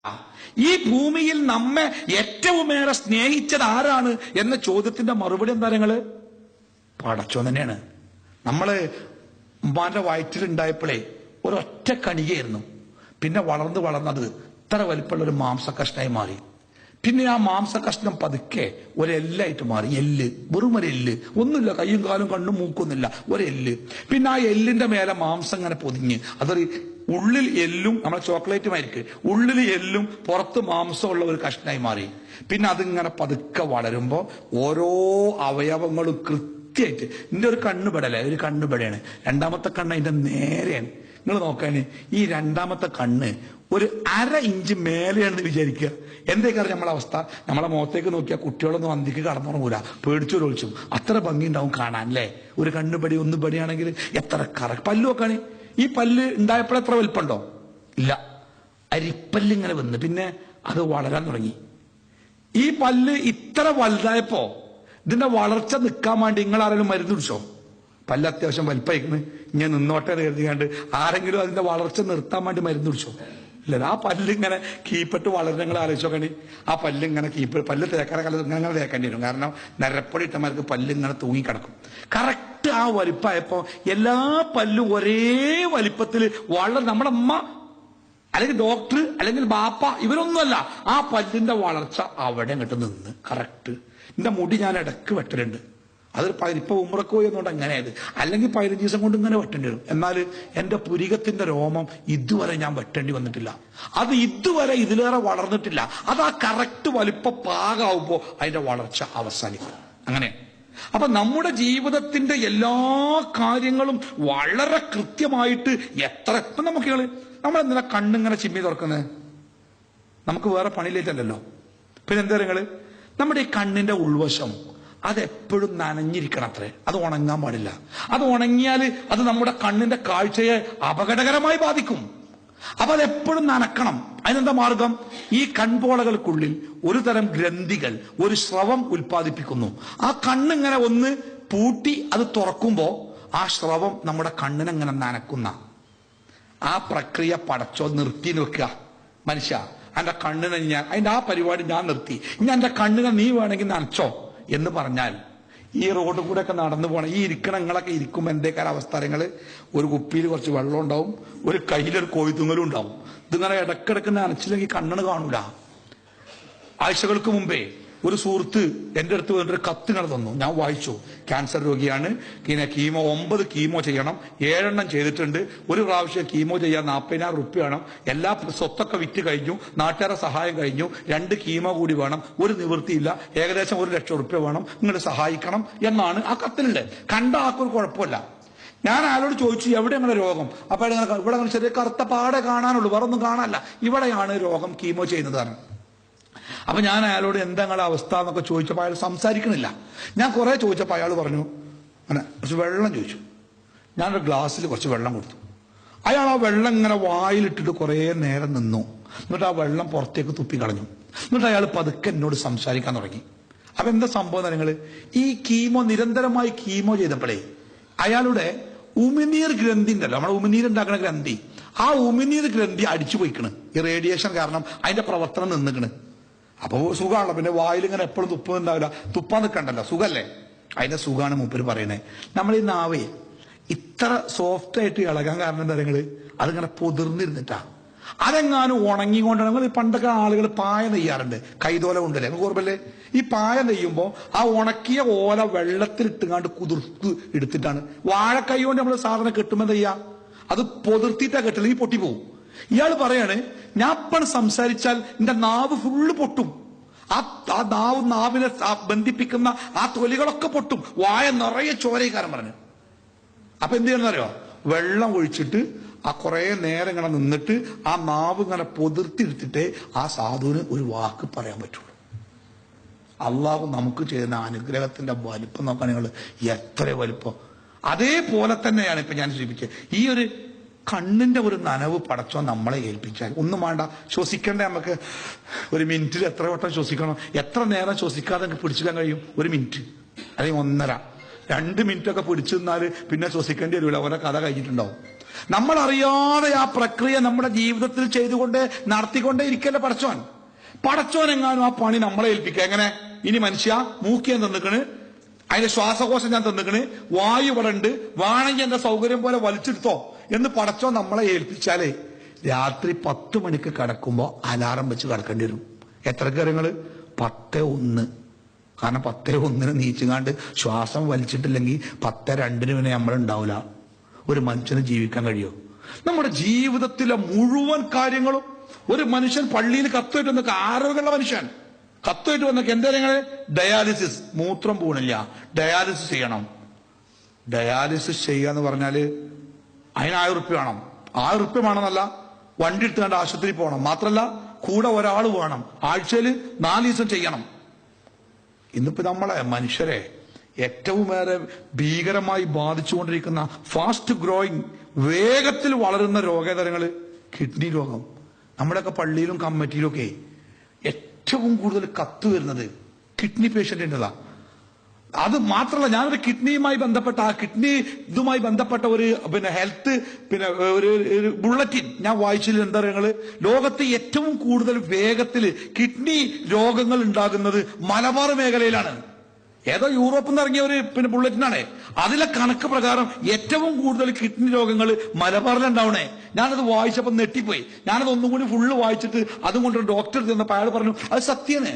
ഈ ഭൂമിയിൽ നമ്മെ ഏറ്റവുമേറെ സ്നേഹിച്ചത് ആരാണ് എന്ന ചോദ്യത്തിന്റെ മറുപടി എന്താ നിങ്ങള്? പടച്ചോൻ തന്നെയാണ്. നമ്മള് ഉമ്മാന്റെ വയറ്റിലുണ്ടായപ്പോഴേ ഒരൊറ്റ കണികയായിരുന്നു. പിന്നെ വളർന്നത് ഇത്ര വലിപ്പമുള്ള ഒരു മാംസ കഷ്ണമായി മാറി. പിന്നെ ആ മാംസ കഷ്ണം പതുക്കെ ഒരെല്ലായിട്ട് മാറി. എല്ല്, വെറും ഒരു എല്ല്, ഒന്നുമില്ല, കയ്യും കാലും കണ്ണും മൂക്കൊന്നുമില്ല, ഒരെല്ല്. പിന്നെ ആ എല്ലിന്റെ മേലെ മാംസം ഇങ്ങനെ പൊതിഞ്ഞ്, അതൊരു ഉള്ളിൽ എല്ലും, നമ്മളെ ചോക്ലേറ്റുമായിരിക്കും, ഉള്ളിൽ എല്ലും പുറത്ത് മാംസമുള്ള ഒരു കഷ്ണമായി മാറി. പിന്നെ അതിങ്ങനെ പതുക്കെ വളരുമ്പോ ഓരോ അവയവങ്ങളും കൃത്യമായിട്ട്, എന്റെ ഒരു കണ്ണുപെടല്ലേ, ഒരു കണ്ണുപെടയാണ്, രണ്ടാമത്തെ കണ്ണ് അതിന്റെ നേരെയാണ്. നിങ്ങൾ നോക്കാന് ഈ രണ്ടാമത്തെ കണ്ണ് ഒരു 1/2 ഇഞ്ച് മേലെയാണെന്ന് വിചാരിക്കുക. എന്തൊക്കെയാണ് നമ്മളെ അവസ്ഥ? നമ്മളെ മുഖത്തേക്ക് നോക്കിയാൽ കുട്ടികളൊന്നും അന്തിക്ക് കടന്നുറങ്ങൂല, പേടിച്ചൊരൊളിച്ചും. അത്ര ഭംഗി ഉണ്ടാവും കാണാൻ അല്ലേ? ഒരു കണ്ണുപടി ഒന്ന് പടിയാണെങ്കിൽ എത്ര പല്ലു നോക്കാണ്. ഈ പല്ല് ഉണ്ടായപ്പോൾ എത്ര വലിപ്പുണ്ടോ? ഇല്ല, അരിപ്പല്ല് ഇങ്ങനെ വന്ന് പിന്നെ അത് വളരാൻ തുടങ്ങി. ഈ പല്ല് ഇത്ര വലുതായപ്പോ ഇതിന്റെ വളർച്ച നിൽക്കാൻ വേണ്ടി നിങ്ങൾ ആരെങ്കിലും മരുന്ന് കുടിച്ചോ? പല്ല് അത്യാവശ്യം വലിപ്പമായിക്കണ്, ഞാൻ നിന്നോട്ടെ കരുതിയാണ്ട് ആരെങ്കിലും അതിന്റെ വളർച്ച നിർത്താൻ വേണ്ടി മരുന്ന് കുടിച്ചോ? ഇല്ല. ആ പല്ലിങ്ങനെ കീപ്പിട്ട് വളരെ നിങ്ങൾ ആലോചിച്ചോക്കണി. ആ പല്ലിങ്ങനെ പല്ല് തേക്കാന കാലത്ത് ഇങ്ങനെ തേക്കേണ്ടി വരും. കാരണം നരപ്പൊടി ഇട്ടമാർക്ക് പല്ലിങ്ങനെ തൂങ്ങിക്കിടക്കും. കറക്റ്റ് ആ വലിപ്പമായപ്പോ എല്ലാ പല്ലും ഒരേ വലിപ്പത്തിൽ വളരെ, നമ്മുടെ അമ്മ അല്ലെങ്കിൽ ഡോക്ടർ അല്ലെങ്കിൽ ബാപ്പ ഇവരൊന്നുമല്ല, ആ പല്ലിന്റെ വളർച്ച അവിടെ അങ്ങോട്ട് നിന്ന് കറക്റ്റ്. എന്റെ മുടി ഞാൻ ഇടക്ക് വെട്ടലുണ്ട്. അത് ഇപ്പൊ ഉമ്രക്ക് പോയി എന്നുകൊണ്ട് എങ്ങനെയായത്, അല്ലെങ്കിൽ 15 ദിവസം കൊണ്ട് ഇങ്ങനെ വെട്ടേണ്ടി വരും. എന്നാൽ എന്റെ പുരികത്തിന്റെ രോമം ഇതുവരെ ഞാൻ വെട്ടേണ്ടി വന്നിട്ടില്ല. അത് ഇതുവരെ ഇതിലേറെ വളർന്നിട്ടില്ല. അത് ആ കറക്റ്റ് വലിപ്പ പാകാവുമ്പോ അതിന്റെ വളർച്ച അവസാനിക്കും. അങ്ങനെ അപ്പൊ നമ്മുടെ ജീവിതത്തിന്റെ എല്ലാ കാര്യങ്ങളും വളരെ കൃത്യമായിട്ട് ഇപ്പൊ നമ്മളെന്തിനാ കണ്ണിങ്ങനെ ചിമ്മി തുറക്കുന്നത്? നമുക്ക് വേറെ പണിയിലേറ്റല്ലോ. പിന്നെ എന്താ നിങ്ങള്, നമ്മുടെ ഈ കണ്ണിന്റെ ഉൾവശം അതെപ്പോഴും നനഞ്ഞിരിക്കണം അത്രേ. അത് ഉണങ്ങാൻ പാടില്ല. അത് ഉണങ്ങിയാൽ അത് നമ്മുടെ കണ്ണിന്റെ കാഴ്ചയെ അപകടകരമായി ബാധിക്കും. അപ്പൊ അതെപ്പോഴും നനക്കണം. അതിനെന്താ മാർഗം? ഈ കൺപോളകൾക്കുള്ളിൽ ഒരു തരം ഗ്രന്ഥികൾ ഒരു സ്രവം ഉൽപ്പാദിപ്പിക്കുന്നു. ആ കണ്ണിങ്ങനെ ഒന്ന് പൂട്ടി അത് തുറക്കുമ്പോ ആ സ്രവം നമ്മുടെ കണ്ണിനെങ്ങനെ നനക്കുന്ന ആ പ്രക്രിയ പടച്ചോ നിർത്തി വെക്കുക. മനുഷ്യ, എന്റെ കണ്ണിനെ അതിന്റെ ആ പരിപാടി ഞാൻ നിർത്തി, ഇനി എന്റെ കണ്ണിനെ നീ വേണമെങ്കിൽ നനച്ചോ എന്ന് പറഞ്ഞാൽ ഈ റോഡ് കൂടെ ഒക്കെ നടന്നു പോകണം. ഈ ഇരിക്കണങ്ങളൊക്കെ ഇരിക്കുമ്പോൾ എന്തേക്കാര അവസ്ഥ? ഒരു കുപ്പിയിൽ കുറച്ച് വെള്ളം ഉണ്ടാവും, ഒരു കയ്യിലൊരു കോഴിത്തുങ്ങലും ഉണ്ടാവും. ഇതിങ്ങനെ ഇടക്കിടക്ക് നനച്ചില്ലെങ്കിൽ കണ്ണിന് കാണൂല. ആഴ്ചകൾക്ക് മുമ്പേ ഒരു സുഹൃത്ത് എന്റെ അടുത്ത് വന്നിട്ട് കത്തിങ്ങനെ തന്നു. ഞാൻ വായിച്ചു. ക്യാൻസർ രോഗിയാണ്, കീമോ 9 കീമോ ചെയ്യണം, 7 എണ്ണം ചെയ്തിട്ടുണ്ട്. ഒരു പ്രാവശ്യം കീമോ ചെയ്യാൻ 40,000 റുപ്യ വേണം. എല്ലാ സ്വത്തൊക്കെ വിറ്റ് കഴിഞ്ഞു, നാട്ടുകാരെ സഹായം കഴിഞ്ഞു, 2 കീമോ കൂടി വേണം, ഒരു നിവൃത്തിയില്ല, ഏകദേശം 1 ലക്ഷം റുപ്യ വേണം, നിങ്ങൾ സഹായിക്കണം എന്നാണ് ആ കത്തിലുള്ളത്. കണ്ട ആൾക്കൊരു കുഴപ്പമില്ല. ഞാൻ അയാളോട് ചോദിച്ചു, എവിടെയാണ് രോഗം? അപ്പൊ ഇവിടെ ചെറിയ കറുത്ത പാടെ കാണാനുള്ളൂ, വേറെ ഒന്നും കാണാനല്ല, ഇവിടെയാണ് രോഗം, കീമോ ചെയ്യുന്നതാണ്. അപ്പൊ ഞാൻ അയാളോട് എന്താ നിങ്ങളുടെ അവസ്ഥ എന്നൊക്കെ ചോദിച്ചപ്പോൾ അയാൾ സംസാരിക്കണില്ല. ഞാൻ കുറെ ചോദിച്ചപ്പോൾ അയാൾ പറഞ്ഞു, അങ്ങനെ കുറച്ച് വെള്ളം ചോദിച്ചു. ഞാനൊരു ഗ്ലാസ്സിൽ കുറച്ച് വെള്ളം കൊടുത്തു. അയാൾ ആ വെള്ളം ഇങ്ങനെ വായിലിട്ടിട്ട് കുറെ നേരം നിന്നു. എന്നിട്ട് ആ വെള്ളം പുറത്തേക്ക് തുപ്പിക്കളഞ്ഞു. എന്നിട്ട് അയാൾ പതുക്കെ എന്നോട് സംസാരിക്കാൻ തുടങ്ങി. അപ്പൊ എന്താ സംഭവം? നിങ്ങള് ഈ കീമോ നിരന്തരമായി കീമോ ചെയ്തപ്പോഴേ അയാളുടെ ഉമിനീർ ഗ്രന്ഥി ഉണ്ടല്ലോ, നമ്മുടെ ഉമിനീർ ഉണ്ടാക്കുന്ന ഗ്രന്ഥി, ആ ഉമിനീർ ഗ്രന്ഥി അടിച്ചു പോയിക്കണ്. ഈ റേഡിയേഷൻ കാരണം അതിന്റെ പ്രവർത്തനം നിന്നിക്കണ്. അപ്പൊ സുഖമാണല്ലോ, പിന്നെ വായിൽ ഇങ്ങനെ എപ്പോഴും തുപ്പുന്നുണ്ടാവില്ല, തുപ്പാൻ നിൽക്കണ്ടല്ലോ, സുഖല്ലേ? അതിന്റെ സുഖമാണ് മൂപ്പര് പറയണേ. നമ്മൾ ഈ നാവേ ഇത്ര സോഫ്റ്റ് ആയിട്ട് ഇളകാൻ കാരണം എന്താ? അതിങ്ങനെ പൊതിർന്നിരുന്നിട്ടാ. അതെങ്ങാനും ഉണങ്ങിക്കൊണ്ടാണ്. നിങ്ങൾ പണ്ടൊക്കെ ആളുകൾ പായ നെയ്യാറുണ്ട്, കൈതോല കൊണ്ടല്ലേ, നമുക്ക് ഓർമ്മല്ലേ? ഈ പായ നെയ്യുമ്പോ ആ ഉണക്കിയ ഓല വെള്ളത്തിലിട്ടുകാണ്ട് കുതിർത്ത് എടുത്തിട്ടാണ്. വാഴക്കൈ കൊണ്ട് നമ്മൾ സാധനം കെട്ടുമ്പോ നെയ്യാ, അത് പൊതിർത്തിട്ടാ കെട്ടില്ല, ഈ പൊട്ടിപ്പോവും. ഇയാൾ പറയാണ്, ഞാൻ ഇപ്പം സംസാരിച്ചാൽ എന്റെ നാവ് ഫുള്ള് പൊട്ടും, ആ നാവിനെ ബന്ധിപ്പിക്കുന്ന ആ തൊലികളൊക്കെ പൊട്ടും, വായ നിറയെ ചോരക്കാരൻ പറഞ്ഞു. അപ്പൊ എന്ത് ചെയ്യണമെന്നറിയോ? വെള്ളം ഒഴിച്ചിട്ട് ആ കുറെ നേരം ഇങ്ങനെ നിന്നിട്ട് ആ നാവ് ഇങ്ങനെ പൊതിർത്തിയെടുത്തിട്ടേ ആ സാധുവിന് ഒരു വാക്ക് പറയാൻ പറ്റുള്ളൂ. അള്ളാഹു നമുക്ക് ചെയ്യുന്ന അനുഗ്രഹത്തിന്റെ വലിപ്പം നോക്കാൻ നിങ്ങൾ എത്ര വലിപ്പം. അതേപോലെ തന്നെയാണ് ഇപ്പൊ ഞാൻ സൂചിപ്പിച്ചത്. ഈ ഒരു കണ്ണിന്റെ ഒരു നനവ് പടച്ചോ നമ്മളെ ഏൽപ്പിച്ചാൽ ഒന്നും വേണ്ട, ശ്വസിക്കണ്ടേ? നമുക്ക് ഒരു മിനിറ്റിൽ എത്ര വട്ടം ശ്വസിക്കണം? എത്ര നേരം ശ്വസിക്കാതെ പിടിച്ചിടാൻ കഴിയും? 1 മിനിറ്റ് അല്ലെങ്കിൽ 1.5, 2 മിനിറ്റ് ഒക്കെ പിടിച്ചു നിന്നാൽ പിന്നെ ശ്വസിക്കേണ്ടി വരില്ല, അവരെ കഥ കഴിഞ്ഞിട്ടുണ്ടാവും. നമ്മൾ അറിയാതെ ആ പ്രക്രിയ നമ്മുടെ ജീവിതത്തിൽ ചെയ്തുകൊണ്ട് നടത്തിക്കൊണ്ടേ ഇരിക്കല്ലേ പടച്ചോൻ എങ്ങാനും ആ പണി നമ്മളെ ഏൽപ്പിക്കുക. എങ്ങനെ? ഇനി മനുഷ്യ മൂക്കി ഞാൻ തന്നിക്കണ്, അതിന്റെ ശ്വാസകോശം ഞാൻ തന്നിക്കണ്, വായു ഇവിടെ ഉണ്ട്, വേണമെങ്കിൽ എന്റെ സൗകര്യം പോലെ വലിച്ചെടുത്തോ എന്ന് പടച്ചോൻ നമ്മളെ ഏൽപ്പിച്ചാലേ രാത്രി 10 മണിക്ക് കിടക്കുമ്പോ അലാറം വെച്ച് കിടക്കേണ്ടി വരും. എത്ര കാര്യങ്ങള്? 10:01. കാരണം 10:01 നീച്ചുകാണ്ട് ശ്വാസം വലിച്ചിട്ടില്ലെങ്കിൽ 10:02 പിന്നെ നമ്മളുണ്ടാവില്ല. ഒരു മനുഷ്യന് ജീവിക്കാൻ കഴിയോ? നമ്മുടെ ജീവിതത്തിലെ മുഴുവൻ കാര്യങ്ങളും ഒരു മനുഷ്യൻ പള്ളിയിൽ കത്തുമായിട്ട് വന്നൊക്കെ ആരോഗ്യമുള്ള മനുഷ്യൻ കത്തുമായിട്ട് വന്നൊക്കെ എന്താ കാര്യങ്ങള്? ഡയാലിസിസ്, മൂത്രം പോണില്ല, ഡയാലിസിസ് ചെയ്യണം. ഡയാലിസിസ് ചെയ്യാന്ന് പറഞ്ഞാല് അതിന് 1000 റുപ്യ വേണം. 1000 റുപ്യ വേണമെന്നല്ല, വണ്ടി എടുത്തുകൊണ്ട് ആശുപത്രി പോകണം. മാത്രല്ല കൂടെ ഒരാൾ വേണം. ആഴ്ചയിൽ 4 ദിവസം ചെയ്യണം. ഇന്നിപ്പോ നമ്മളെ മനുഷ്യരെ ഏറ്റവും ഏറെ ഭീകരമായി ബാധിച്ചുകൊണ്ടിരിക്കുന്ന ഫാസ്റ്റ് ഗ്രോയിങ്, വേഗത്തിൽ വളരുന്ന രോഗതരങ്ങള് കിഡ്നി രോഗം. നമ്മുടെയൊക്കെ പള്ളിയിലും കമ്മിറ്റിയിലും ഒക്കെ ഏറ്റവും കൂടുതൽ കത്ത് വരുന്നത് കിഡ്നി പേഷ്യന്റിൻ്റെതാ. അത് മാത്രമല്ല, ഞാനൊരു കിഡ്നിയുമായി ബന്ധപ്പെട്ട ഇതുമായി ബന്ധപ്പെട്ട ഒരു ഹെൽത്ത് ഒരു ബുള്ളറ്റിൻ ഞാൻ വായിച്ചതിൽ എന്താ പറയുക, ലോകത്ത് ഏറ്റവും കൂടുതൽ വേഗത്തിൽ കിഡ്നി രോഗങ്ങൾ ഉണ്ടാകുന്നത് മലബാർ മേഖലയിലാണ്. ഏതോ യൂറോപ്പിൽ നിന്ന് ഇറങ്ങിയ ഒരു ബുള്ളറ്റിനാണ്. അതിലെ കണക്ക് പ്രകാരം ഏറ്റവും കൂടുതൽ കിഡ്നി രോഗങ്ങൾ മലബാറിലുണ്ടാവണേ. ഞാനത് വായിച്ചപ്പോൾ നെട്ടിപ്പോയി. ഞാനത് ഒന്നും കൂടി ഫുള്ള് വായിച്ചിട്ട് അതും കൊണ്ട് ഡോക്ടർ ചെന്നപ്പോൾ അയാൾ പറഞ്ഞു അത് സത്യമാണ്.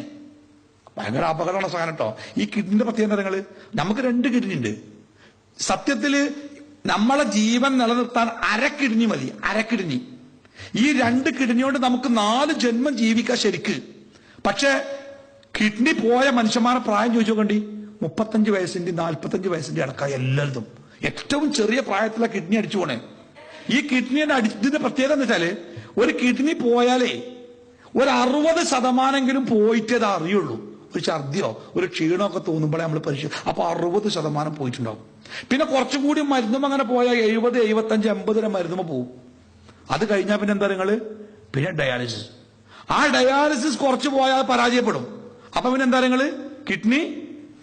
ഭയങ്കര അപകടമാണ് സാധനം കേട്ടോ. ഈ കിഡ്നിന്റെ പ്രത്യേകതകള്, നമുക്ക് 2 കിഡ്നി ഉണ്ട്. സത്യത്തില് നമ്മളെ ജീവൻ നിലനിർത്താൻ 1/2 കിഡ്നി മതി. 1/2 കിഡ്നി. ഈ 2 കിഡ്നി കൊണ്ട് നമുക്ക് 4 ജന്മം ജീവിക്കാം ശരിക്ക്. പക്ഷെ കിഡ്നി പോയ മനുഷ്യന്മാരെ പ്രായം ചോദിച്ചു നോക്കണ്ടി, 35 വയസ്സിന്റെ 45 വയസ്സിന്റെ അടക്കം എല്ലായിടത്തും ഏറ്റവും ചെറിയ പ്രായത്തിലെ കിഡ്നി അടിച്ചു പോണേ. ഈ കിഡ്നിയുടെ അടിച്ചതിന്റെ പ്രത്യേകത എന്ന് വെച്ചാല്, ഒരു കിഡ്നി പോയാലേ ഒരു 60% പോയിട്ടേ അറിയുള്ളൂ. ഒരു ഛർദിയോ ഒരു ക്ഷീണമൊക്കെ തോന്നുമ്പോഴേ നമ്മൾ പരിശോധിക്കും. അപ്പൊ 60% പോയിട്ടുണ്ടാവും. പിന്നെ കുറച്ചും കൂടി മരുന്നും അങ്ങനെ പോയാൽ 70, 75, 80 മരുന്നുമ്പോ പോകും. അത് കഴിഞ്ഞാൽ പിന്നെ എന്താ നിങ്ങള്, പിന്നെ ഡയാലിസിസ്. ആ ഡയാലിസിസ് കുറച്ച് പോയാൽ പരാജയപ്പെടും. അപ്പൊ പിന്നെ എന്താ നിങ്ങള്, കിഡ്നി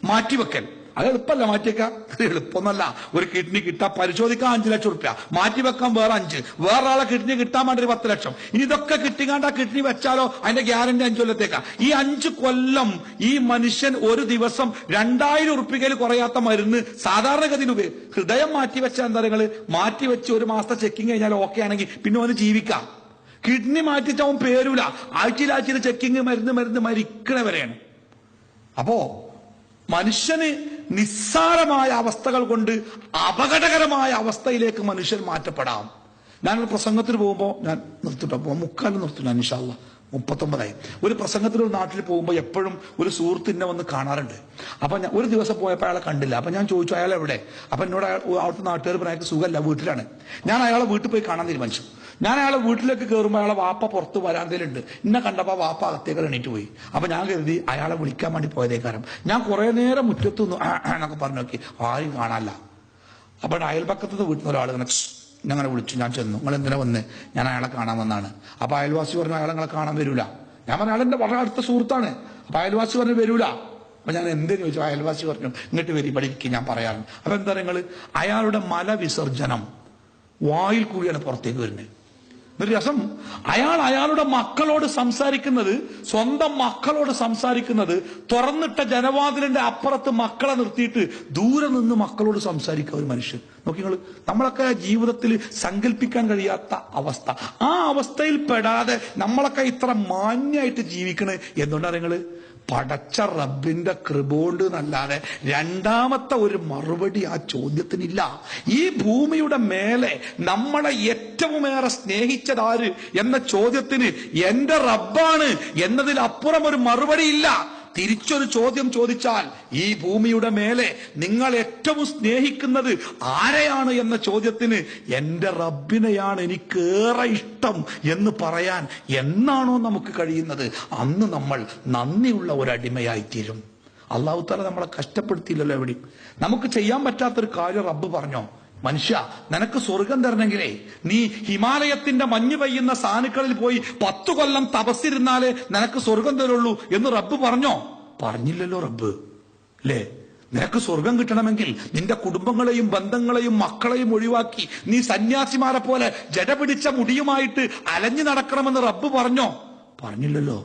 മാറ്റിവെക്കൽ. അത് എളുപ്പമല്ല മാറ്റിവെക്കാം, എളുപ്പമൊന്നല്ല. ഒരു കിഡ്നി കിട്ടാൻ പരിശോധിക്കാൻ 5 ലക്ഷം റുപ്യ, മാറ്റിവെക്കാൻ വേറെ 5, വേറെ ആളെ കിഡ്നി കിട്ടാൻ വേണ്ടി 10 ലക്ഷം. ഇനി ഇതൊക്കെ കിട്ടിക്കാണ്ട് ആ കിഡ്നി വെച്ചാലോ അതിന്റെ ഗ്യാരണ്ടി 5 കൊല്ലത്തേക്കാ. ഈ 5 കൊല്ലം ഈ മനുഷ്യൻ ഒരു ദിവസം 2000 റുപ്യയിൽ കുറയാത്ത മരുന്ന് സാധാരണഗതിയിൽ ഹൃദയം മാറ്റിവെച്ചാൽ എന്താ നിങ്ങള്, മാറ്റിവെച്ച് 1 മാസത്തെ ചെക്കിങ് കഴിഞ്ഞാൽ ഓക്കെ ആണെങ്കിൽ പിന്നെ അവന് ജീവിക്കാം. കിഡ്നി മാറ്റിച്ചവൻ പേരൂല, ആഴ്ചയിൽ ചെക്കിങ് മരുന്ന് മരിക്കണവരെയാണ്. അപ്പോ മനുഷ്യന് നിസ്സാരമായ അവസ്ഥകൾ കൊണ്ട് അപകടകരമായ അവസ്ഥയിലേക്ക് മനുഷ്യൻ മാറ്റപ്പെടാം. ഞാനൊരു പ്രസംഗത്തിന് പോകുമ്പോൾ ഞാൻ നിർത്തിട്ടോ, 3:45 നിർത്തും ഞാൻ ഇൻഷാ അല്ലാഹ്. 39ആയി. ഒരു പ്രസംഗത്തിന് ഒരു നാട്ടിൽ പോകുമ്പോൾ എപ്പോഴും ഒരു സുഹൃത്തിനെ വന്ന് കാണാറുണ്ട്. അപ്പൊ ഞാൻ ഒരു ദിവസം പോയപ്പോൾ അയാളെ കണ്ടില്ല. അപ്പൊ ഞാൻ ചോദിച്ചു അയാൾ എവിടെ? അപ്പൊ എന്നോട് അവിടുത്തെ നാട്ടുകാർ പറയാൻ സുഖമല്ല, വീട്ടിലാണ്. ഞാൻ അയാളെ വീട്ടിൽ പോയി കാണാൻ തീരുമാനിച്ചു. ഞാൻ അയാളെ വീട്ടിലേക്ക് കയറുമ്പോൾ അയാളെ വാപ്പ പുറത്ത് വരാന്തയിലുണ്ട്. എന്നെ കണ്ടപ്പോ വാപ്പ അകത്തേക്ക് എണീറ്റ് പോയി. അപ്പൊ ഞാൻ കരുതി അയാളെ വിളിക്കാൻ വേണ്ടി പോയതേക്കാരം. ഞാൻ കുറെ നേരം മുറ്റത്തുനിന്ന് എന്നൊക്കെ പറഞ്ഞു നോക്കി, ആരും കാണാനല്ല. അപ്പൊ അയൽപക്കത്തുനിന്ന് വീട്ടിൽ നിന്ന് ഒരാൾ അങ്ങനെ വിളിച്ചു. ഞാൻ ചെന്നു, നിങ്ങൾ എന്തിനാ വന്ന്? ഞാൻ അയാളെ കാണാൻ വന്നാണ്. അപ്പൊ അയൽവാസി പറഞ്ഞു അയാളെ നിങ്ങളെ കാണാൻ വരൂല. ഞാൻ പറഞ്ഞു അയാളെന്റെ വളരെ അടുത്ത സുഹൃത്താണ്. അപ്പൊ അയൽവാസി പറഞ്ഞു വരൂല. അപ്പൊ ഞാൻ എന്തെന്ന് ചോദിച്ചു. അയൽവാസി പറഞ്ഞു ഇങ്ങോട്ട് വരി, പഠിക്കും, ഞാൻ പറയാറുണ്ട്. അപ്പൊ എന്താ നിങ്ങള്, അയാളുടെ മലവിസർജനം വായിൽ കൂടിയാണ് പുറത്തേക്ക് വരുന്നത്. ഒരു രസം, അയാളുടെ മക്കളോട് സംസാരിക്കുന്നത്, സ്വന്തം മക്കളോട് സംസാരിക്കുന്നത് തുറന്നിട്ട ജനവാതിലിന്റെ അപ്പുറത്ത് മക്കളെ നിർത്തിയിട്ട് ദൂരെ നിന്ന് മക്കളോട് സംസാരിക്കുക ഒരു മനുഷ്യൻ. നോക്കി നിങ്ങൾ, നമ്മളൊക്കെ ജീവിതത്തിൽ സങ്കല്പിക്കാൻ കഴിയാത്ത അവസ്ഥ. ആ അവസ്ഥയിൽ പെടാതെ നമ്മളൊക്കെ ഇത്ര മാന്യമായിട്ട് ജീവിക്കണേ എന്തുകൊണ്ടാണ് നിങ്ങള്, പടച്ച റബ്ബിന്റെ കൃപകൊണ്ട് എന്നല്ലാതെ രണ്ടാമത്തെ ഒരു മറുപടി ആ ചോദ്യത്തിനില്ല. ഈ ഭൂമിയുടെ മേലെ നമ്മളെ ഏറ്റവുമേറെ സ്നേഹിച്ചതാര് എന്ന ചോദ്യത്തിന് എന്റെ റബ്ബാണ് എന്നതിൽ അപ്പുറം ഒരു മറുപടി ഇല്ല. തിരിച്ചൊരു ചോദ്യം ചോദിച്ചാൽ, ഈ ഭൂമിയുടെ മേലെ നിങ്ങൾ ഏറ്റവും സ്നേഹിക്കുന്നത് ആരെയാണ് എന്ന ചോദ്യത്തിന് എന്റെ റബ്ബിനെയാണ് എനിക്കേറെ ഇഷ്ടം എന്ന് പറയാൻ എന്നാണോ നമുക്ക് കഴിയുന്നത്, അന്ന് നമ്മൾ നന്ദിയുള്ള ഒരടിമയായിത്തീരും. അള്ളാഹു തആല നമ്മളെ കഷ്ടപ്പെടുത്തിയില്ലല്ലോ എവിടെയും. നമുക്ക് ചെയ്യാൻ പറ്റാത്തൊരു കാര്യം റബ്ബ് പറഞ്ഞോ, മനുഷ്യ നിനക്ക് സ്വർഗം തരണമെങ്കിലേ നീ ഹിമാലയത്തിന്റെ മഞ്ഞ് പെയ്യുന്ന സാനുക്കളിൽ പോയി 10 കൊല്ലം തപസ്സിരുന്നാലേ നിനക്ക് സ്വർഗം തരുള്ളൂ എന്ന് റബ്ബ് പറഞ്ഞോ? പറഞ്ഞില്ലല്ലോ റബ്ബ്, അല്ലേ? നിനക്ക് സ്വർഗം കിട്ടണമെങ്കിൽ നിന്റെ കുടുംബങ്ങളെയും ബന്ധങ്ങളെയും മക്കളെയും ഒഴിവാക്കി നീ സന്യാസിമാരെ പോലെ ജട പിടിച്ച മുടിയുമായിട്ട് അലഞ്ഞു നടക്കണമെന്ന് റബ്ബ് പറഞ്ഞോ? പറഞ്ഞില്ലല്ലോ.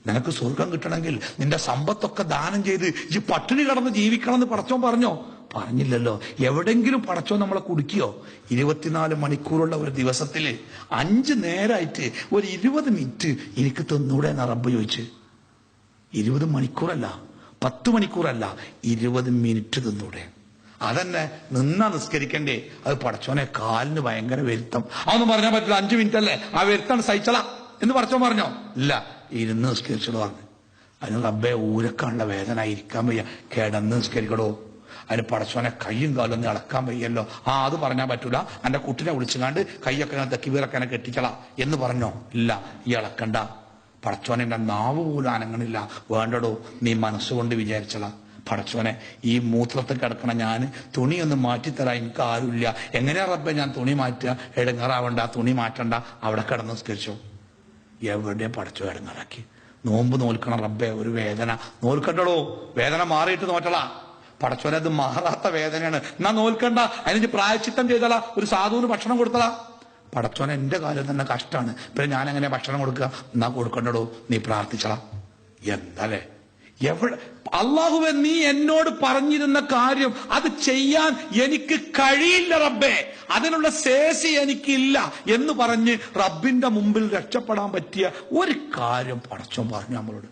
നിനക്ക് സ്വർഗം കിട്ടണമെങ്കിൽ നിന്റെ സമ്പത്തൊക്കെ ദാനം ചെയ്ത് ഈ പട്ടിണി കടന്ന് ജീവിക്കണമെന്ന് പടച്ചോൻ പറഞ്ഞോ? പറഞ്ഞില്ലല്ലോ. എവിടെങ്കിലും പടച്ചോൻ നമ്മളെ കുടുക്കിയോ? 24 മണിക്കൂറുള്ള ഒരു ദിവസത്തില് 5 നേരമായിട്ട് ഒരു 20 മിനിറ്റ് എനിക്ക് തന്നൂടെ എന്നാ റബ്ബ് ചോദിച്ച്. 20 മണിക്കൂറല്ല, 10 മണിക്കൂറല്ല, 20 മിനിറ്റ് തന്നൂടെ? അതന്നെ നിന്നാ നിസ്കരിക്കണ്ടേ? അത് പടച്ചോനെ കാലിന് ഭയങ്കര വരുത്തം, അതൊന്നും പറഞ്ഞാൽ പറ്റില്ല. 5 മിനിറ്റ് അല്ലേ, ആ വരുത്താണ് സഹിച്ചള എന്ന് പടച്ചോൻ പറഞ്ഞോ? ഇല്ല, ഇരുന്ന് നിസ്കരിച്ചോളൂ പറഞ്ഞു. അതിന് റബ്ബെ ഊരക്കാനുള്ള വേദന, ഇരിക്കാൻ വയ്യ, കിടന്ന് നിസ്കരിക്കടോ. അതിന് പടച്ചോനെ കയ്യും കാലും ഒന്നും ഇളക്കാൻ വയ്യല്ലോ. അത് പറഞ്ഞാൽ പറ്റൂല, എന്റെ കുട്ടിനെ വിളിച്ചുകാണ്ട് കൈയൊക്കെ തെക്കിവീറൊക്കെ കെട്ടിച്ചള എന്ന് പറഞ്ഞോ? ഇല്ല, ഈ ഇളക്കണ്ട. പടച്ചോനെ എന്റെ നാവ് പോലും അനങ്ങണില്ല. വേണ്ടടോ, നീ മനസ്സുകൊണ്ട് വിചാരിച്ചള. പടച്ചോനെ ഈ മൂത്രത്തിൽ കിടക്കണ ഞാൻ തുണിയൊന്ന് മാറ്റിത്തരാൻ എനിക്ക് ആരുമില്ല. എങ്ങനെയാ റബ്ബെ ഞാൻ തുണി മാറ്റുക? ഇടങ്ങാറാവണ്ട, തുണി മാറ്റണ്ട, അവിടെ കിടന്ന് നിസ്കരിച്ചോ. എവിടെ പടച്ചോ ഇടങ്ങാറാക്കി? നോമ്പ് നോൽക്കണം റബ്ബെ, ഒരു വേദന നോൽക്കണ്ടടോ. വേദന മാറിയിട്ട് നോറ്റളാ. പടച്ചോനെ അത് മാറാത്ത വേദനയാണ്, എന്നാ നോൽക്കണ്ട, അതിന് പ്രായശ്ചിത്തം ചെയ്തളാ, ഒരു സാധുവിന് ഭക്ഷണം കൊടുത്തളാ. പടച്ചോനെ എന്റെ കാര്യം തന്നെ കഷ്ടാണ്, പിന്നെ ഞാൻ എങ്ങനെ ഭക്ഷണം കൊടുക്കുക? എന്നാ കൊടുക്കണ്ടടോ, നീ പ്രാർത്ഥിച്ചളാ. എന്താലേ എവിടെ അള്ളാഹുവെ, നീ എന്നോട് പറഞ്ഞിരുന്ന കാര്യം അത് ചെയ്യാൻ എനിക്ക് കഴിയില്ല റബ്ബേ, അതിനുള്ള ശേഷി എനിക്കില്ല എന്ന് പറഞ്ഞ് റബ്ബിന്റെ മുമ്പിൽ രക്ഷപ്പെടാൻ പറ്റിയ ഒരു കാര്യം പടച്ചോൻ പറഞ്ഞു നമ്മളോട്.